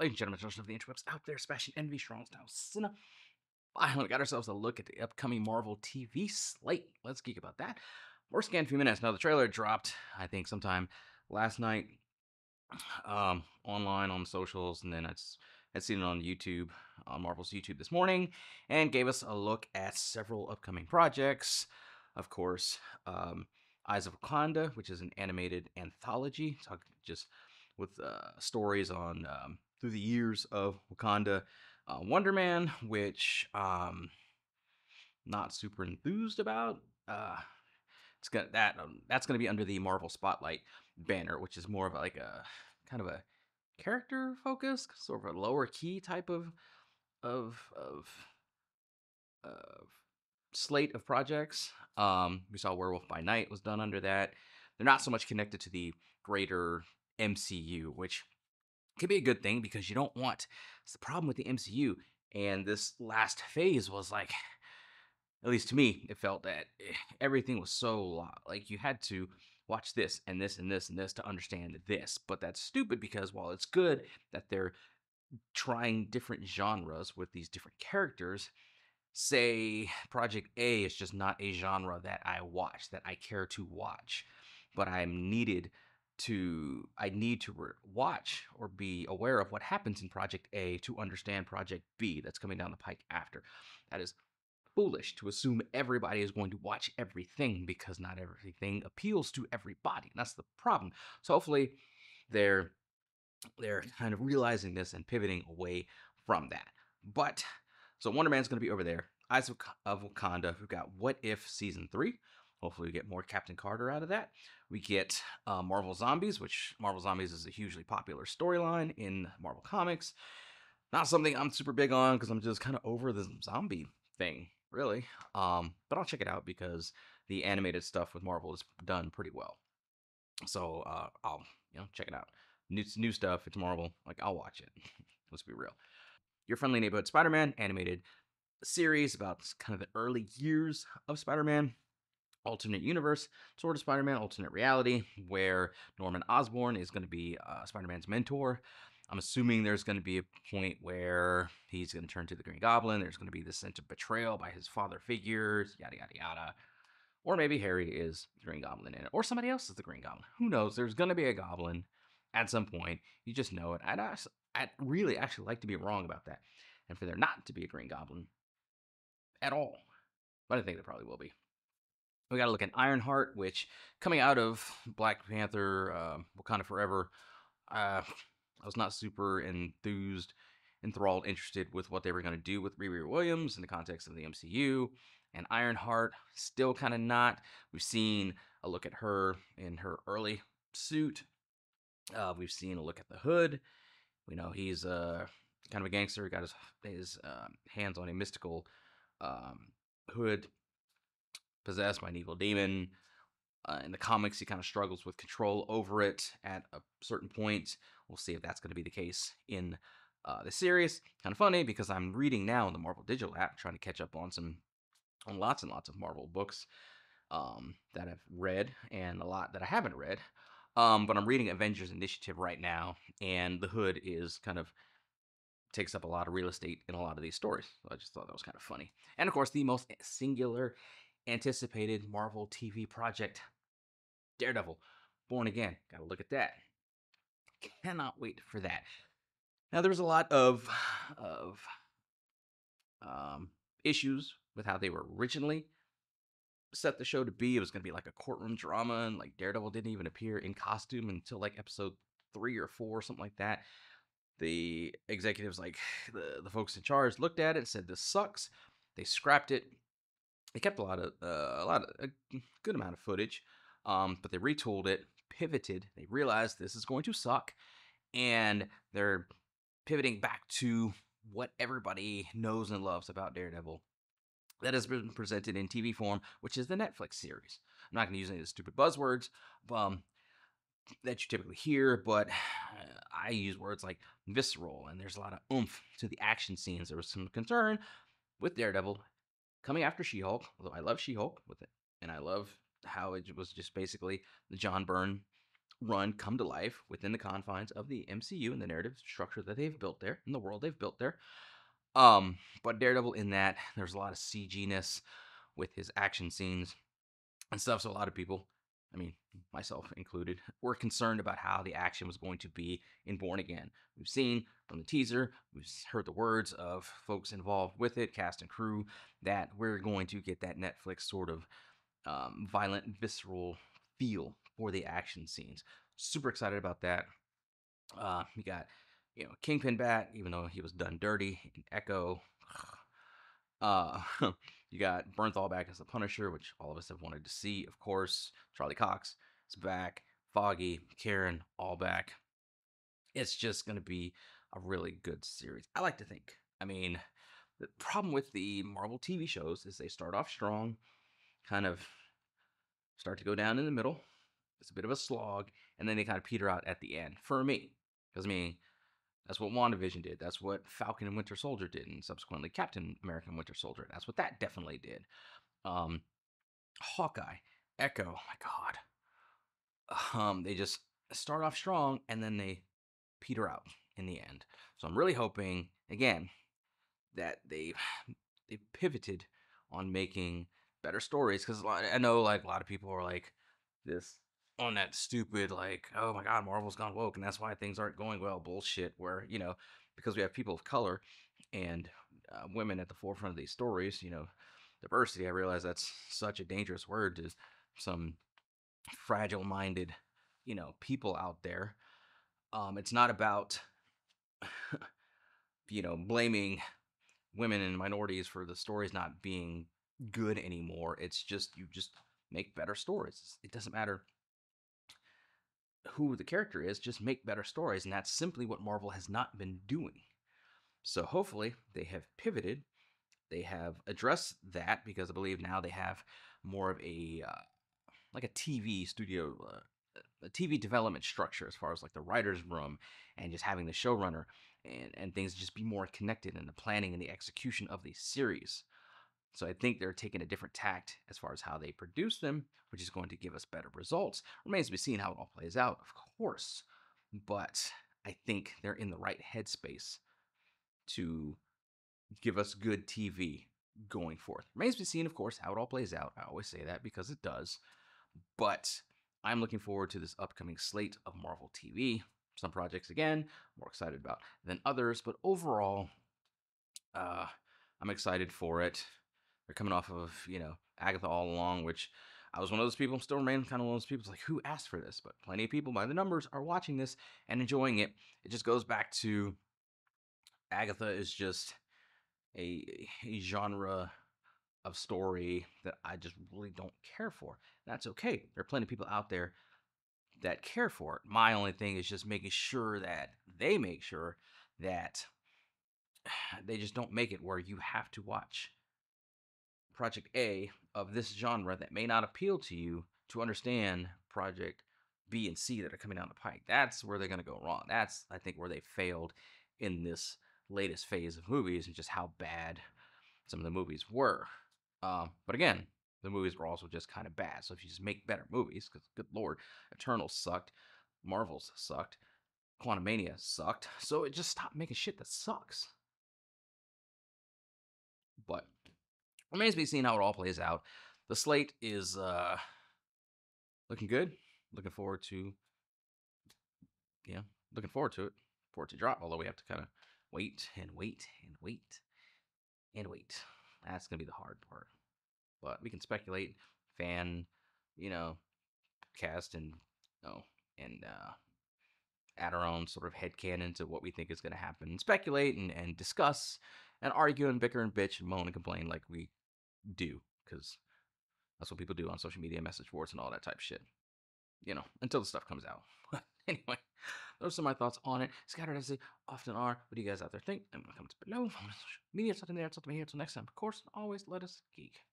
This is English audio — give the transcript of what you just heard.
Ladies and gentlemen, children of the interwebs out there, Sebastion, Envi, Strong Style, Cinna. Finally got ourselves a look at the upcoming Marvel TV slate. Let's geek about that. More scan a few minutes. Now, the trailer dropped, I think, sometime last night online on socials, and then I'd seen it on YouTube, on Marvel's YouTube this morning, and gave us a look at several upcoming projects. Of course, Eyes of Wakanda, which is an animated anthology, just with stories on through the years of Wakanda. Wonder Man, which not super enthused about. That's gonna be under the Marvel Spotlight banner, which is more of like a kind of a character focus, sort of a lower key type of of of slate of projects. We saw Werewolf by Night was done under that. They're not so much connected to the greater MCU, which can be a good thing because you don't want. It's the problem with the MCU, and this last phase was like, at least to me, it felt that everything was so like you had to watch this and this and this and this to understand this. But that's stupid because while it's good that they're trying different genres with these different characters, say Project A is just not a genre that I watch, that I care to watch, but I need to watch or be aware of what happens in Project A to understand Project B that's coming down the pike after. That is foolish to assume everybody is going to watch everything because not everything appeals to everybody. And that's the problem. So hopefully they're they're kind of realizing this and pivoting away from that. But so Wonder Man's going to be over there. Eyes of Wakanda. We've got What If season 3. Hopefully we get more Captain Carter out of that. We get Marvel Zombies, which Marvel Zombies is a hugely popular storyline in Marvel Comics. Not something I'm super big on because I'm just kind of over the zombie thing, really. But I'll check it out because the animated stuff with Marvel is done pretty well. So I'll check it out. New stuff. It's Marvel. Like I'll watch it. Let's be real. Your friendly neighborhood Spider-Man animated series about kind of the early years of Spider-Man. Alternate universe sort of Spider-Man, alternate reality, where Norman Osborn is going to be Spider-Man's mentor. I'm assuming there's going to be a point where he's going to turn to the Green Goblin. There's going to be this sense of betrayal by his father figures, yada yada yada. Or maybe Harry is the Green Goblin in it, or somebody else is the Green Goblin. Who knows? There's going to be a Goblin at some point. You just know it. I'd really actually like to be wrong about that, and for there not to be a Green Goblin at all. But I think there probably will be. We got to look at Ironheart, which coming out of Black Panther, Wakanda Forever, I was not super enthralled, interested with what they were going to do with Riri Williams in the context of the MCU. And Ironheart, still kind of not. We've seen a look at her in her early suit. We've seen a look at the Hood. We know he's kind of a gangster. He got his hands on a mystical hood possessed by an evil demon. In the comics, he kind of struggles with control over it at a certain point. We'll see if that's going to be the case in the series. Kind of funny because I'm reading now in the Marvel Digital app, trying to catch up on lots and lots of Marvel books that I've read and a lot that I haven't read. But I'm reading Avengers Initiative right now, and the Hood is kind of takes up a lot of real estate in a lot of these stories. So I just thought that was kind of funny. And of course, the most singular anticipated Marvel TV project, Daredevil, Born Again. Gotta look at that. Cannot wait for that. Now, there's a lot of issues with how they were originally set the show to be. It was going to be like a courtroom drama, and like Daredevil didn't even appear in costume until like episode 3 or 4, something like that. The executives, like the folks in charge, looked at it and said, "This sucks." They scrapped it. They kept a good amount of footage, but they retooled it, pivoted. They realized this is going to suck, and they're pivoting back to what everybody knows and loves about Daredevil. That has been presented in TV form, which is the Netflix series. I'm not going to use any of the stupid buzzwords that you typically hear, but I use words like visceral, and there's a lot of oomph to the action scenes. There was some concern with Daredevil coming after She-Hulk, although I love She-Hulk with it, and I love how it was just basically the John Byrne run come to life within the confines of the MCU and the narrative structure that they've built there and the world they've built there. But Daredevil in that there's a lot of CG-ness with his action scenes and stuff. So a lot of people, I mean, myself included, were concerned about how the action was going to be in Born Again. We've seen from the teaser, we've heard the words of folks involved with it, cast and crew, that we're going to get that Netflix sort of violent, visceral feel for the action scenes. Super excited about that. You got, Kingpin back, even though he was done dirty. And Echo. Uh, you got Bernthal back as the Punisher, which all of us have wanted to see, of course. Charlie Cox is back. Foggy, Karen, all back. It's just going to be a really good series. I like to think. I mean, the problem with the Marvel TV shows is they start off strong, kind of start to go down in the middle. It's a bit of a slog, and then they kind of peter out at the end for me. Because, I mean, that's what WandaVision did. That's what Falcon and Winter Soldier did, and subsequently Captain America and Winter Soldier. That's what that definitely did. Um, Hawkeye, Echo, oh my God. They just start off strong, and then they peter out in the end. So I'm really hoping, again, that they pivoted on making better stories, because I know like a lot of people are like this on that stupid like, oh my God, Marvel's gone woke and that's why things aren't going well bullshit, where because we have people of color and women at the forefront of these stories, diversity. I realize that's such a dangerous word to some fragile minded people out there. It's not about blaming women and minorities for the stories not being good anymore. It's just you just make better stories. It doesn't matter who the character is, just make better stories, and that's simply what Marvel has not been doing. So hopefully they have pivoted. They have addressed that, because I believe now they have more of a like a TV studio, a TV development structure, as far as like the writer's room and just having the showrunner and things just be more connected in the planning and the execution of these series. So I think they're taking a different tact as far as how they produce them, which is going to give us better results. Remains to be seen how it all plays out, of course. But I think they're in the right headspace to give us good TV going forth. Remains to be seen, of course, how it all plays out. I always say that because it does. But I'm looking forward to this upcoming slate of Marvel TV. Some projects, again, more excited about than others. But overall, I'm excited for it. They're coming off of, Agatha All Along, which I was one of those people, still remain kind of one of those people, like, who asked for this? But plenty of people by the numbers are watching this and enjoying it. It just goes back to Agatha is just a genre of story that I just really don't care for. That's okay. There are plenty of people out there that care for it. My only thing is just making sure that they make sure that they just don't make it where you have to watch Project A of this genre that may not appeal to you to understand Project B and C that are coming down the pike. That's where they're going to go wrong. That's, I think, where they failed in this latest phase of movies, and just how bad some of the movies were. But again, the movies were also just kind of bad. So if you just make better movies, because good lord, Eternals sucked, Marvels sucked, Quantumania sucked. So it just stopped making shit that sucks. But remains to be seen how it all plays out. The slate is looking good. Looking forward to, yeah, looking forward to it. For it to drop. Although we have to kind of wait and wait and wait and wait. That's gonna be the hard part. But we can speculate, fan, you know, cast, and and add our own sort of headcanon to what we think is going to happen, and speculate and discuss and argue and bicker and bitch and moan and complain like we do, because that's what people do on social media, message boards, and all that type of shit. Until the stuff comes out. Anyway, those are my thoughts on it. Scattered as they often are. What do you guys out there think? And comments below. Media, something there, something here. Until next time, of course, always let us geek.